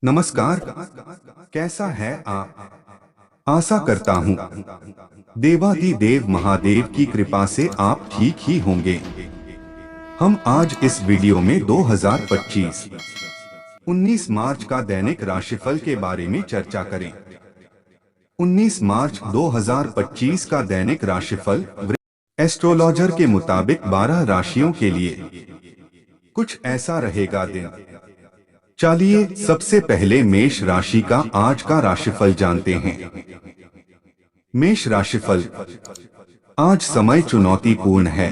नमस्कार। कैसा है आप? आशा करता हूँ देवाधिदेव महादेव की कृपा से आप ठीक ही होंगे। हम आज इस वीडियो में 2025 19 मार्च का दैनिक राशिफल के बारे में चर्चा करें। 19 मार्च 2025 का दैनिक राशिफल एस्ट्रोलॉजर के मुताबिक 12 राशियों के लिए कुछ ऐसा रहेगा दिन। चलिए सबसे पहले मेष राशि का आज का राशिफल जानते हैं। मेष राशिफल, आज समय चुनौतीपूर्ण है।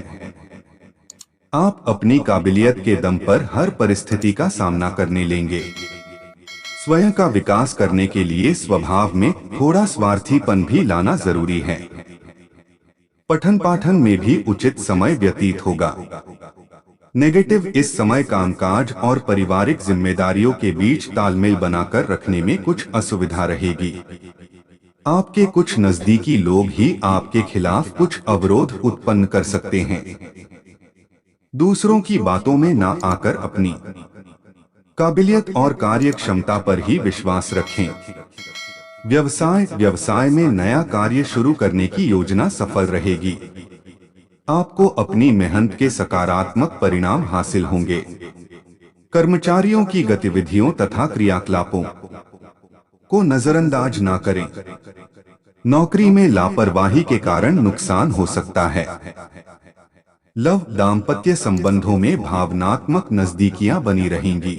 आप अपनी काबिलियत के दम पर हर परिस्थिति का सामना करने लेंगे। स्वयं का विकास करने के लिए स्वभाव में थोड़ा स्वार्थीपन भी लाना जरूरी है। पठन पाठन में भी उचित समय व्यतीत होगा। नेगेटिव, इस समय कामकाज और पारिवारिक जिम्मेदारियों के बीच तालमेल बनाकर रखने में कुछ असुविधा रहेगी। आपके कुछ नजदीकी लोग ही आपके खिलाफ कुछ अवरोध उत्पन्न कर सकते हैं। दूसरों की बातों में ना आकर अपनी काबिलियत और कार्य क्षमता पर ही विश्वास रखें। व्यवसाय में नया कार्य शुरू करने की योजना सफल रहेगी। आपको अपनी मेहनत के सकारात्मक परिणाम हासिल होंगे। कर्मचारियों की गतिविधियों तथा क्रियाकलापों को नजरअंदाज ना करें। नौकरी में लापरवाही के कारण नुकसान हो सकता है। लव, दाम्पत्य संबंधों में भावनात्मक नजदीकियां बनी रहेंगी।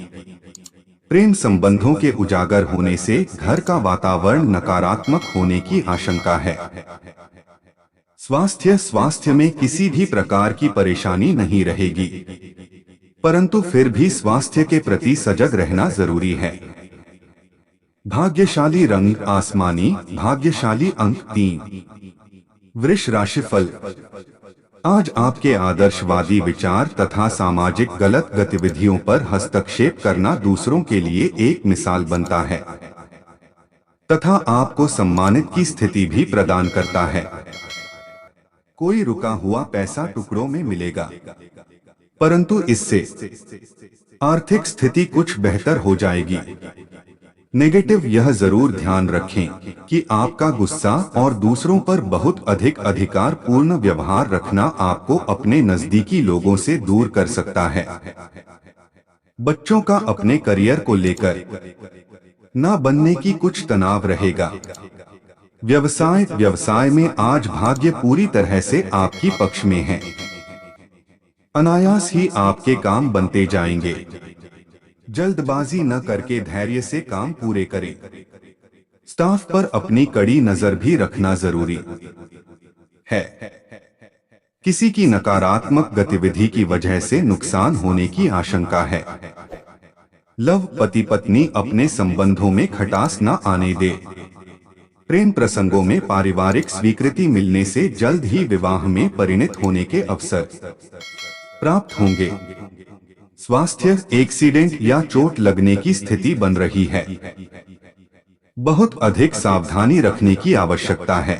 प्रेम संबंधों के उजागर होने से घर का वातावरण नकारात्मक होने की आशंका है। स्वास्थ्य में किसी भी प्रकार की परेशानी नहीं रहेगी, परंतु फिर भी स्वास्थ्य के प्रति सजग रहना जरूरी है। भाग्यशाली रंग आसमानी, भाग्यशाली अंक 3। वृष राशिफल, आज आपके आदर्शवादी विचार तथा सामाजिक गलत गतिविधियों पर हस्तक्षेप करना दूसरों के लिए एक मिसाल बनता है तथा आपको सम्मानित की स्थिति भी प्रदान करता है। कोई रुका हुआ पैसा टुकड़ों में मिलेगा, परंतु इससे आर्थिक स्थिति कुछ बेहतर हो जाएगी। नेगेटिव, यह जरूर ध्यान रखें कि आपका गुस्सा और दूसरों पर बहुत अधिक अधिकार पूर्ण व्यवहार रखना आपको अपने नजदीकी लोगों से दूर कर सकता है। बच्चों का अपने करियर को लेकर ना बनने की कुछ तनाव रहेगा। व्यवसाय में आज भाग्य पूरी तरह से आपकी पक्ष में है। अनायास ही आपके काम बनते जाएंगे। जल्दबाजी न करके धैर्य से काम पूरे करें। स्टाफ पर अपनी कड़ी नजर भी रखना जरूरी है। किसी की नकारात्मक गतिविधि की वजह से नुकसान होने की आशंका है। लव, पति पत्नी अपने संबंधों में खटास न आने दे। प्रेम प्रसंगों में पारिवारिक स्वीकृति मिलने से जल्द ही विवाह में परिणत होने के अवसर प्राप्त होंगे। स्वास्थ्य, एक्सीडेंट या चोट लगने की स्थिति बन रही है। बहुत अधिक सावधानी रखने की आवश्यकता है।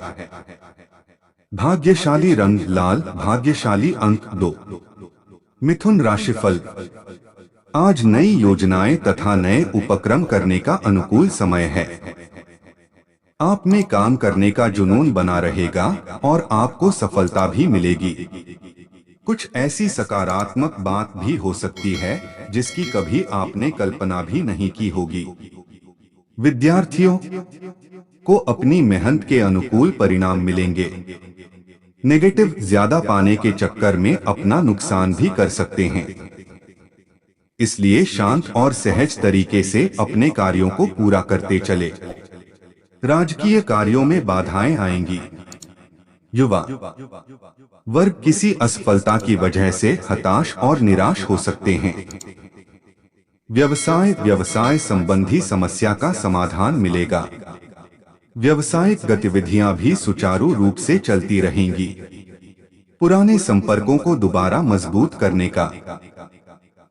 भाग्यशाली रंग लाल, भाग्यशाली अंक 2। मिथुन राशिफल, आज नई योजनाएं तथा नए उपक्रम करने का अनुकूल समय है। आप में काम करने का जुनून बना रहेगा और आपको सफलता भी मिलेगी। कुछ ऐसी सकारात्मक बात भी हो सकती है जिसकी कभी आपने कल्पना भी नहीं की होगी। विद्यार्थियों को अपनी मेहनत के अनुकूल परिणाम मिलेंगे। नेगेटिव, ज्यादा पाने के चक्कर में अपना नुकसान भी कर सकते हैं। इसलिए शांत और सहज तरीके से अपने कार्यों को पूरा करते चले। राजकीय कार्यों में बाधाएं आएंगी। युवा वर्ग किसी असफलता की वजह से हताश और निराश हो सकते हैं। व्यवसाय संबंधी समस्या का समाधान मिलेगा। व्यवसायिक गतिविधियां भी सुचारू रूप से चलती रहेंगी। पुराने संपर्कों को दोबारा मजबूत करने का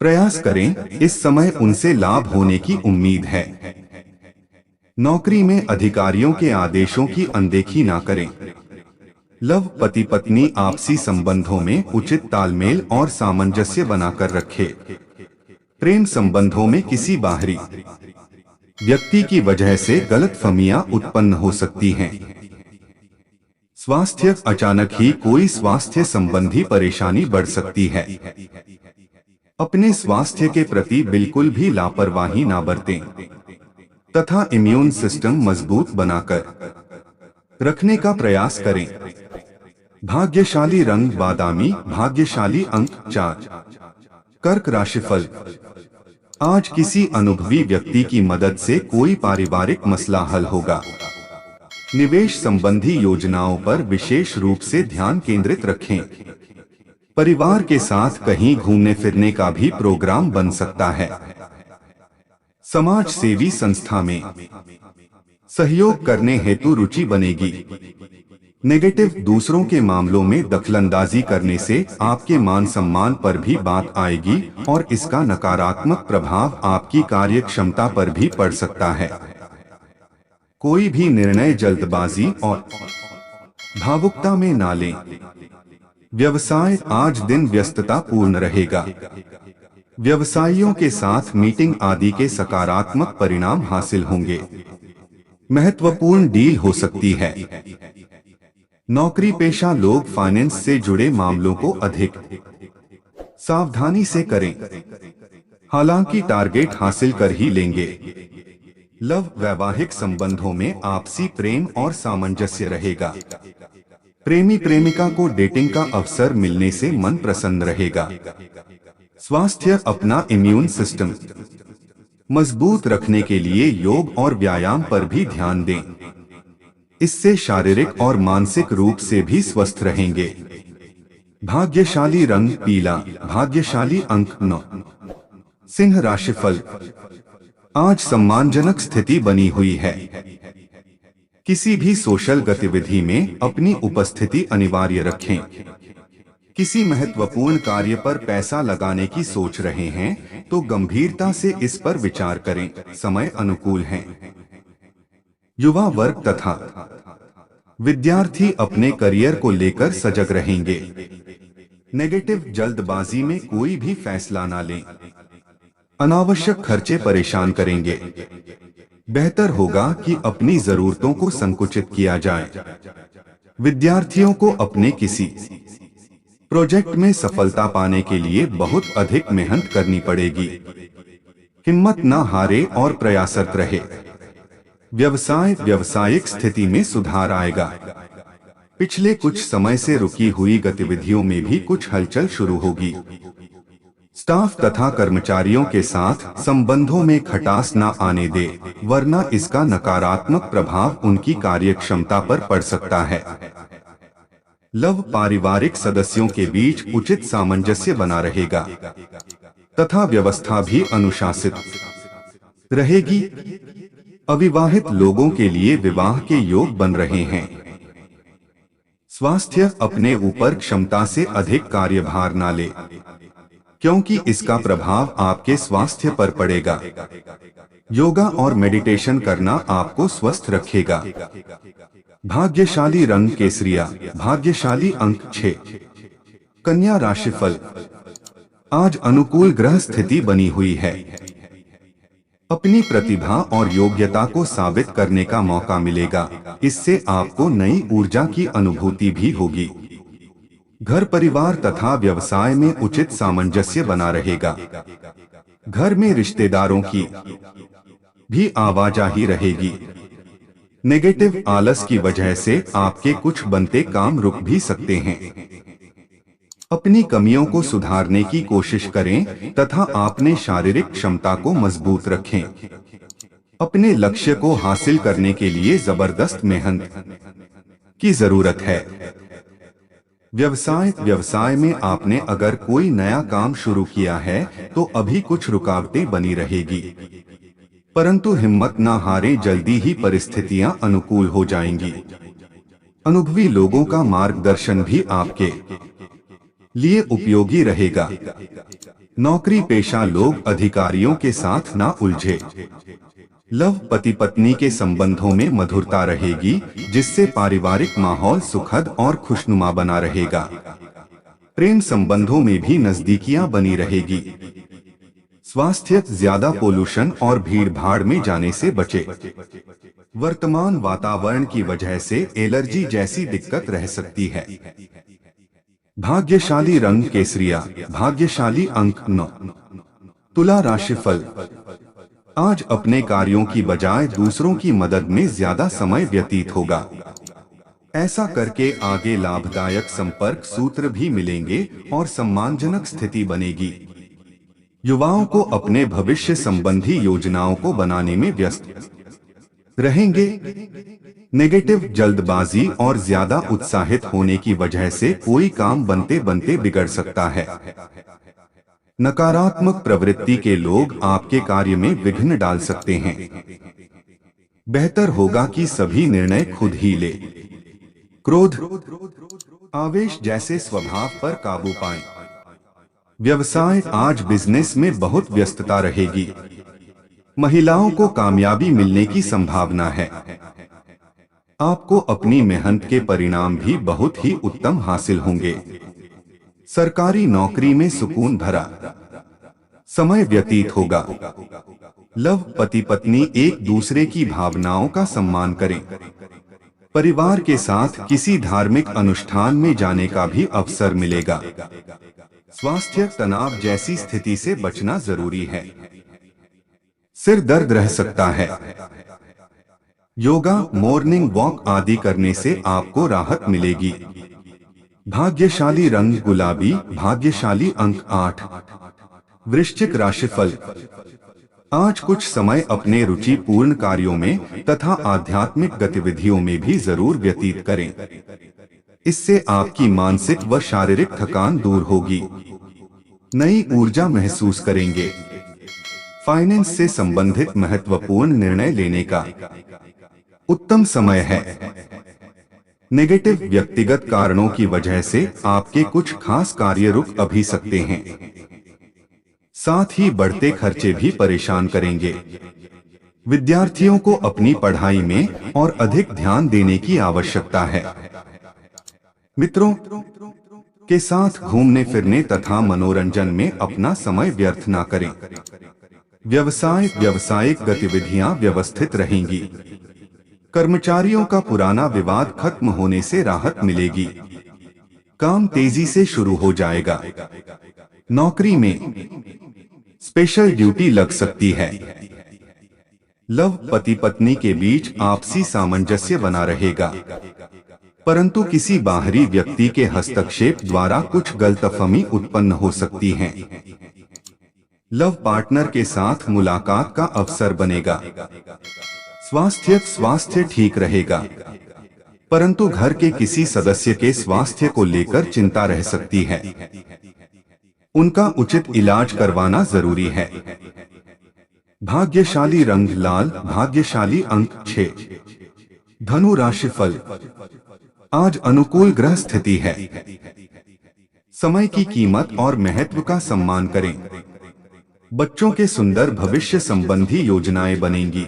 प्रयास करें, इस समय उनसे लाभ होने की उम्मीद है। नौकरी में अधिकारियों के आदेशों की अनदेखी ना करें। लव, पति पत्नी आपसी संबंधों में उचित तालमेल और सामंजस्य बनाकर रखें। प्रेम संबंधों में किसी बाहरी व्यक्ति की वजह से गलतफहमियां उत्पन्न हो सकती हैं। स्वास्थ्य, अचानक ही कोई स्वास्थ्य संबंधी परेशानी बढ़ सकती है। अपने स्वास्थ्य के प्रति बिल्कुल भी लापरवाही ना बरतें तथा इम्यून सिस्टम मजबूत बनाकर रखने का प्रयास करें। भाग्यशाली रंग बादामी, भाग्यशाली अंक 4। कर्क राशिफल। आज किसी अनुभवी व्यक्ति की मदद से कोई पारिवारिक मसला हल होगा। निवेश संबंधी योजनाओं पर विशेष रूप से ध्यान केंद्रित रखें। परिवार के साथ कहीं घूमने फिरने का भी प्रोग्राम बन सकता है। समाज सेवी संस्था में सहयोग करने हेतु रुचि बनेगी। नेगेटिव, दूसरों के मामलों में दखलंदाजी करने से आपके मान सम्मान पर भी बात आएगी और इसका नकारात्मक प्रभाव आपकी कार्य क्षमता पर भी पड़ सकता है। कोई भी निर्णय जल्दबाजी और भावुकता में ना लें। व्यवसाय, आज दिन व्यस्तता पूर्ण रहेगा। व्यवसायियों के साथ मीटिंग आदि के सकारात्मक परिणाम हासिल होंगे। महत्वपूर्ण डील हो सकती है। नौकरी पेशा लोग फाइनेंस से जुड़े मामलों को अधिक सावधानी से करें, हालांकि टारगेट हासिल कर ही लेंगे। लव, वैवाहिक संबंधों में आपसी प्रेम और सामंजस्य रहेगा। प्रेमी प्रेमिका को डेटिंग का अवसर मिलने से मन प्रसन्न रहेगा। स्वास्थ्य, अपना इम्यून सिस्टम मजबूत रखने के लिए योग और व्यायाम पर भी ध्यान दें। इससे शारीरिक और मानसिक रूप से भी स्वस्थ रहेंगे। भाग्यशाली रंग पीला, भाग्यशाली अंक 9। सिंह राशिफल। आज सम्मानजनक स्थिति बनी हुई है। किसी भी सोशल गतिविधि में अपनी उपस्थिति अनिवार्य रखें। किसी महत्वपूर्ण कार्य पर पैसा लगाने की सोच रहे हैं तो गंभीरता से इस पर विचार करें। समय अनुकूल है। युवा वर्ग तथा विद्यार्थी अपने करियर को लेकर सजग रहेंगे। नेगेटिव, जल्दबाजी में कोई भी फैसला ना लें। अनावश्यक खर्चे परेशान करेंगे। बेहतर होगा कि अपनी जरूरतों को संकुचित किया जाए। विद्यार्थियों को अपने किसी प्रोजेक्ट में सफलता पाने के लिए बहुत अधिक मेहनत करनी पड़ेगी। हिम्मत न हारे और प्रयासरत रहे। व्यवसाय, व्यावसायिक स्थिति में सुधार आएगा। पिछले कुछ समय से रुकी हुई गतिविधियों में भी कुछ हलचल शुरू होगी। स्टाफ तथा कर्मचारियों के साथ संबंधों में खटास न आने दे, वरना इसका नकारात्मक प्रभाव उनकी कार्यक्षमता पर पड़ सकता है। लव, पारिवारिक सदस्यों के बीच उचित सामंजस्य बना रहेगा तथा व्यवस्था भी अनुशासित रहेगी। अविवाहित लोगों के लिए विवाह के योग बन रहे हैं। स्वास्थ्य, अपने ऊपर क्षमता से अधिक कार्यभार न ले, क्योंकि इसका प्रभाव आपके स्वास्थ्य पर पड़ेगा। योगा और मेडिटेशन करना आपको स्वस्थ रखेगा। भाग्यशाली रंग केसरिया, भाग्यशाली अंक 6। कन्या राशिफल। आज अनुकूल ग्रह स्थिति बनी हुई है। अपनी प्रतिभा और योग्यता को साबित करने का मौका मिलेगा। इससे आपको नई ऊर्जा की अनुभूति भी होगी। घर परिवार तथा व्यवसाय में उचित सामंजस्य बना रहेगा। घर में रिश्तेदारों की भी आवाजाही रहेगी। नेगेटिव, आलस की वजह से आपके कुछ बनते काम रुक भी सकते हैं। अपनी कमियों को सुधारने की कोशिश करें तथा अपने शारीरिक क्षमता को मजबूत रखें। अपने लक्ष्य को हासिल करने के लिए जबरदस्त मेहनत की जरूरत है। व्यवसाय में आपने अगर कोई नया काम शुरू किया है तो अभी कुछ रुकावटें बनी रहेगी, परंतु हिम्मत न हारें, जल्दी ही परिस्थितियां अनुकूल हो जाएंगी। अनुभवी लोगों का मार्गदर्शन भी आपके लिए उपयोगी रहेगा। नौकरी पेशा लोग अधिकारियों के साथ ना उलझे। लव, पति पत्नी के संबंधों में मधुरता रहेगी, जिससे पारिवारिक माहौल सुखद और खुशनुमा बना रहेगा। प्रेम संबंधों में भी नजदीकियां बनी रहेगी। स्वास्थ्य, ज्यादा पोल्यूशन और भीड़ भाड़ में जाने से बचे। वर्तमान वातावरण की वजह से एलर्जी जैसी दिक्कत रह सकती है। भाग्यशाली रंग केसरिया, भाग्यशाली अंक 9। तुला राशिफल। आज अपने कार्यों की बजाय दूसरों की मदद में ज्यादा समय व्यतीत होगा। ऐसा करके आगे लाभदायक संपर्क सूत्र भी मिलेंगे और सम्मानजनक स्थिति बनेगी। युवाओं को अपने भविष्य संबंधी योजनाओं को बनाने में व्यस्त रहेंगे। नेगेटिव, जल्दबाजी और ज्यादा उत्साहित होने की वजह से कोई काम बनते बनते बिगड़ सकता है। नकारात्मक प्रवृत्ति के लोग आपके कार्य में विघ्न डाल सकते हैं। बेहतर होगा कि सभी निर्णय खुद ही ले। क्रोध, आवेश जैसे स्वभाव पर काबू पाएं। व्यवसाय, आज बिजनेस में बहुत व्यस्तता रहेगी। महिलाओं को कामयाबी मिलने की संभावना है। आपको अपनी मेहनत के परिणाम भी बहुत ही उत्तम हासिल होंगे। सरकारी नौकरी में सुकून भरा समय व्यतीत होगा। लव, पति पत्नी एक दूसरे की भावनाओं का सम्मान करें। परिवार के साथ किसी धार्मिक अनुष्ठान में जाने का भी अवसर मिलेगा। स्वास्थ्य, तनाव जैसी स्थिति से बचना जरूरी है। सिर दर्द रह सकता है। योगा, मॉर्निंग वॉक आदि करने से आपको राहत मिलेगी। भाग्यशाली रंग गुलाबी, भाग्यशाली अंक 8। वृश्चिक राशिफल। आज कुछ समय अपने रुचिपूर्ण कार्यों में तथा आध्यात्मिक गतिविधियों में भी जरूर व्यतीत करें। इससे आपकी मानसिक व शारीरिक थकान दूर होगी। नई ऊर्जा महसूस करेंगे। फाइनेंस से संबंधित महत्वपूर्ण निर्णय लेने का उत्तम समय है। नेगेटिव, व्यक्तिगत कारणों की वजह से आपके कुछ खास कार्य रुक अभी सकते हैं। साथ ही बढ़ते खर्चे भी परेशान करेंगे। विद्यार्थियों को अपनी पढ़ाई में और अधिक ध्यान देने की आवश्यकता है। मित्रों के साथ घूमने फिरने तथा मनोरंजन में अपना समय व्यर्थ न करें। व्यवसाय, व्यावसायिक गतिविधियां व्यवस्थित रहेंगी। कर्मचारियों का पुराना विवाद खत्म होने से राहत मिलेगी। काम तेजी से शुरू हो जाएगा। नौकरी में स्पेशल ड्यूटी लग सकती है। लव, पति पत्नी के बीच आपसी सामंजस्य बना रहेगा, परंतु किसी बाहरी व्यक्ति के हस्तक्षेप द्वारा कुछ गलतफहमी उत्पन्न हो सकती है। लव पार्टनर के साथ मुलाकात का अवसर बनेगा। स्वास्थ्य ठीक रहेगा, परंतु घर के किसी सदस्य के स्वास्थ्य को लेकर चिंता रह सकती है। उनका उचित इलाज करवाना जरूरी है। भाग्यशाली रंग लाल, भाग्यशाली अंक 6। धनु राशिफल। आज अनुकूल ग्रह स्थिति है। समय की कीमत और महत्व का सम्मान करें। बच्चों के सुंदर भविष्य संबंधी योजनाएं बनेंगी।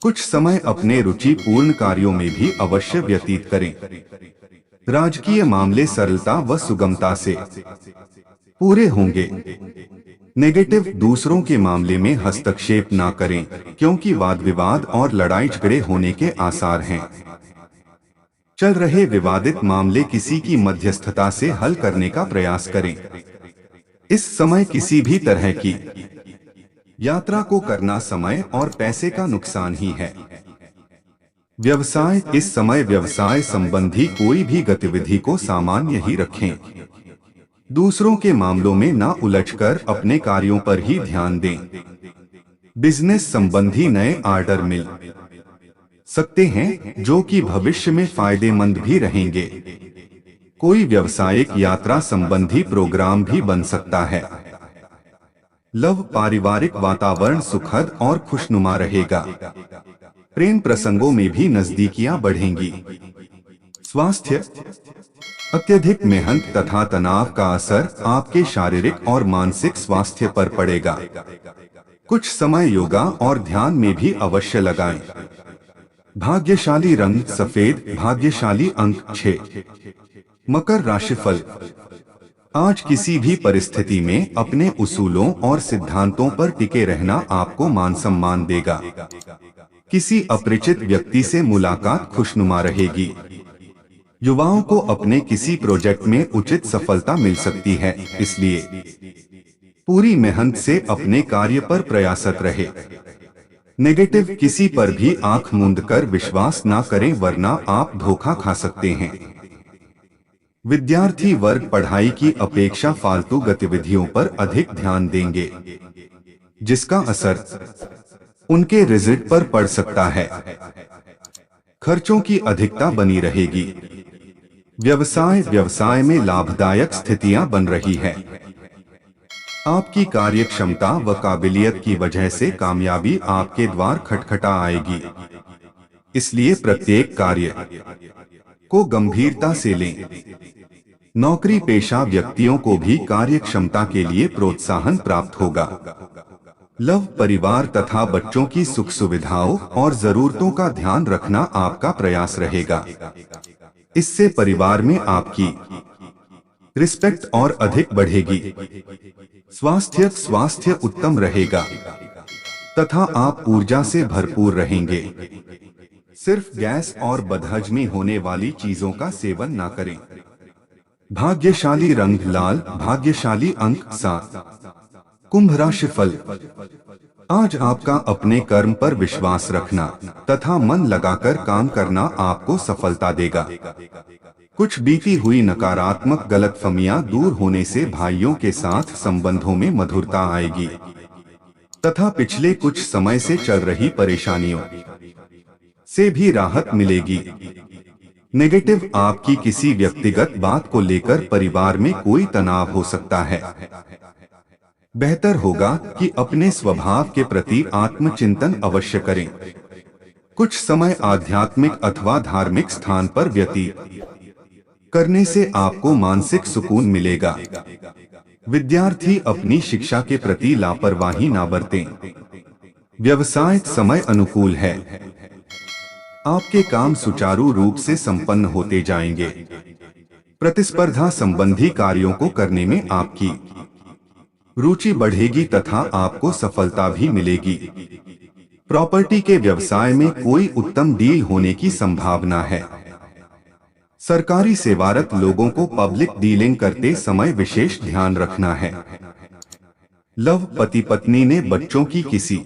कुछ समय अपने रुचिपूर्ण कार्यों में भी अवश्य व्यतीत करें। राजकीय मामले सरलता व सुगमता से पूरे होंगे। नेगेटिव, दूसरों के मामले में हस्तक्षेप ना करें, क्योंकि वाद विवाद और लड़ाई झगड़े होने के आसार हैं। चल रहे विवादित मामले किसी की मध्यस्थता से हल करने का प्रयास करें। इस समय किसी भी तरह की यात्रा को करना समय और पैसे का नुकसान ही है। व्यवसाय, इस समय व्यवसाय संबंधी कोई भी गतिविधि को सामान्य ही रखें। दूसरों के मामलों में ना उलझकर अपने कार्यों पर ही ध्यान दें। बिजनेस संबंधी नए ऑर्डर मिल सकते हैं, जो कि भविष्य में फायदेमंद भी रहेंगे। कोई व्यावसायिक यात्रा संबंधी प्रोग्राम भी बन सकता है। लव, पारिवारिक वातावरण सुखद और खुशनुमा रहेगा। प्रेम प्रसंगों में भी नजदीकियां बढ़ेंगी। स्वास्थ्य, अत्यधिक मेहनत तथा तनाव का असर आपके शारीरिक और मानसिक स्वास्थ्य पर पड़ेगा। कुछ समय योगा और ध्यान में भी अवश्य लगाएं। भाग्यशाली रंग सफेद, भाग्यशाली अंक 6। मकर राशिफल। आज किसी भी परिस्थिति में अपने उसूलों और सिद्धांतों पर टिके रहना आपको मान सम्मान देगा। किसी अपरिचित व्यक्ति से मुलाकात खुशनुमा रहेगी। युवाओं को अपने किसी प्रोजेक्ट में उचित सफलता मिल सकती है, इसलिए पूरी मेहनत से अपने कार्य पर प्रयासरत रहे। नेगेटिव किसी पर भी आंख मूंद कर विश्वास ना करें, वरना आप धोखा खा सकते हैं। विद्यार्थी वर्ग पढ़ाई की अपेक्षा फालतू गतिविधियों पर अधिक ध्यान देंगे, जिसका असर उनके रिजल्ट पर पड़ सकता है। खर्चों की अधिकता बनी रहेगी। व्यवसाय में लाभदायक स्थितियां बन रही है। आपकी कार्यक्षमता व काबिलियत की वजह से कामयाबी आपके द्वार खटखटा आएगी। इसलिए प्रत्येक कार्य को गंभीरता से लें। नौकरी पेशा व्यक्तियों को भी कार्यक्षमता के लिए प्रोत्साहन प्राप्त होगा। लव परिवार तथा बच्चों की सुख सुविधाओं और जरूरतों का ध्यान रखना आपका प्रयास रहेगा। इससे परिवार में आपकी रिस्पेक्ट और अधिक बढ़ेगी। स्वास्थ्य उत्तम रहेगा तथा आप ऊर्जा से भरपूर रहेंगे। सिर्फ गैस और बदहजमी होने वाली चीजों का सेवन ना करें। भाग्यशाली रंग लाल, भाग्यशाली अंक 7। कुंभ राशि फल। आज आपका अपने कर्म पर विश्वास रखना तथा मन लगाकर काम करना आपको सफलता देगा। कुछ बीती हुई नकारात्मक गलतफहमियां दूर होने से भाइयों के साथ संबंधों में मधुरता आएगी तथा पिछले कुछ समय से चल रही परेशानियों से भी राहत मिलेगी। नेगेटिव आपकी किसी व्यक्तिगत बात को लेकर परिवार में कोई तनाव हो सकता है। बेहतर होगा कि अपने स्वभाव के प्रति आत्मचिंतन अवश्य करें। कुछ समय आध्यात्मिक अथवा धार्मिक स्थान पर व्यतीत करने से आपको मानसिक सुकून मिलेगा। विद्यार्थी अपनी शिक्षा के प्रति लापरवाही ना बरतें। व्यवसाय समय अनुकूल है। आपके काम सुचारू रूप से संपन्न होते जाएंगे। प्रतिस्पर्धा संबंधी कार्यों को करने में आपकी रुचि बढ़ेगी तथा आपको सफलता भी मिलेगी। प्रॉपर्टी के व्यवसाय में कोई उत्तम डील होने की संभावना है। सरकारी सेवारत लोगों को पब्लिक डीलिंग करते समय विशेष ध्यान रखना है। लव पति पत्नी ने बच्चों की किसी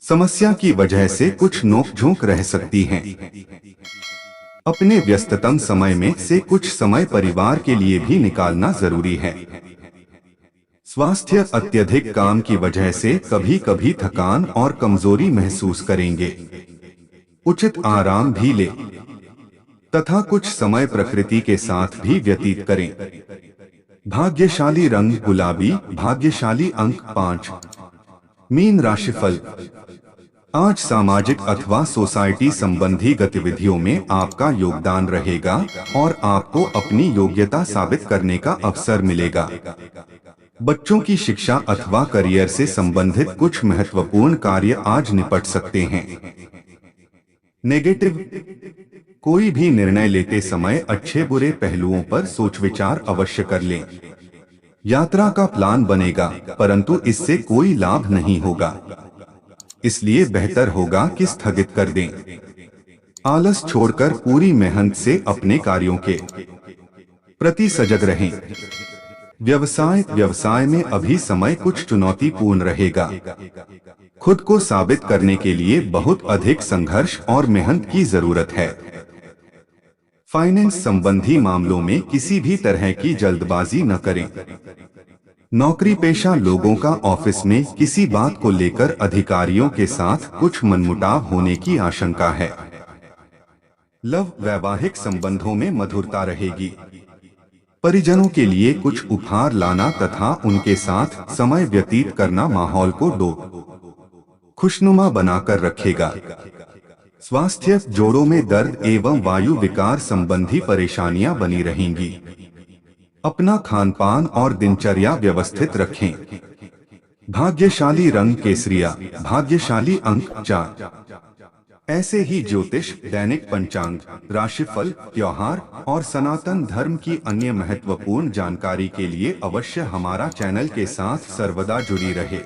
समस्या की वजह से कुछ नोकझोंक रह सकती हैं। अपने व्यस्ततम समय में से कुछ समय परिवार के लिए भी निकालना जरूरी है। स्वास्थ्य अत्यधिक काम की वजह से कभी कभी थकान और कमजोरी महसूस करेंगे। उचित आराम भी लें तथा कुछ समय प्रकृति के साथ भी व्यतीत करें। भाग्यशाली रंग गुलाबी, भाग्यशाली अंक 5। मीन राशिफल। आज सामाजिक अथवा सोसाइटी संबंधी गतिविधियों में आपका योगदान रहेगा और आपको अपनी योग्यता साबित करने का अवसर मिलेगा। बच्चों की शिक्षा अथवा करियर से संबंधित कुछ महत्वपूर्ण कार्य आज निपट सकते हैं। नेगेटिव कोई भी निर्णय लेते समय अच्छे बुरे पहलुओं पर सोच विचार अवश्य कर लें। यात्रा का प्लान बनेगा परंतु इससे कोई लाभ नहीं होगा, इसलिए बेहतर होगा कि स्थगित कर दें। आलस छोड़कर पूरी मेहनत से अपने कार्यों के प्रति सजग रहें। व्यवसाय में अभी समय कुछ चुनौतीपूर्ण रहेगा। खुद को साबित करने के लिए बहुत अधिक संघर्ष और मेहनत की जरूरत है। फाइनेंस संबंधी मामलों में किसी भी तरह की जल्दबाजी न करें। नौकरी पेशा लोगों का ऑफिस में किसी बात को लेकर अधिकारियों के साथ कुछ मनमुटाव होने की आशंका है। लव वैवाहिक संबंधों में मधुरता रहेगी। परिजनों के लिए कुछ उपहार लाना तथा उनके साथ समय व्यतीत करना माहौल को खुशनुमा बनाकर रखेगा। स्वास्थ्य जोड़ों में दर्द एवं वायु विकार संबंधी परेशानियां बनी रहेंगी। अपना खानपान और दिनचर्या व्यवस्थित रखें। भाग्यशाली रंग केसरिया, भाग्यशाली अंक 4। ऐसे ही ज्योतिष, दैनिक पंचांग, राशिफल, त्योहार और सनातन धर्म की अन्य महत्वपूर्ण जानकारी के लिए अवश्य हमारा चैनल के साथ सर्वदा जुड़ी रहे।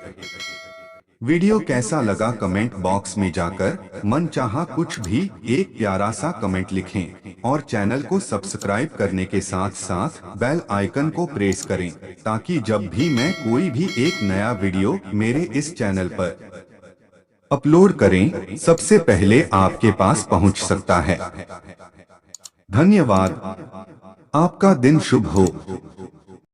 वीडियो कैसा लगा कमेंट बॉक्स में जाकर मनचाहा कुछ भी एक प्यारा सा कमेंट लिखें और चैनल को सब्सक्राइब करने के साथ साथ बेल आइकन को प्रेस करें ताकि जब भी मैं कोई भी एक नया वीडियो मेरे इस चैनल पर अपलोड करें सबसे पहले आपके पास पहुंच सकता है। धन्यवाद। आपका दिन शुभ हो।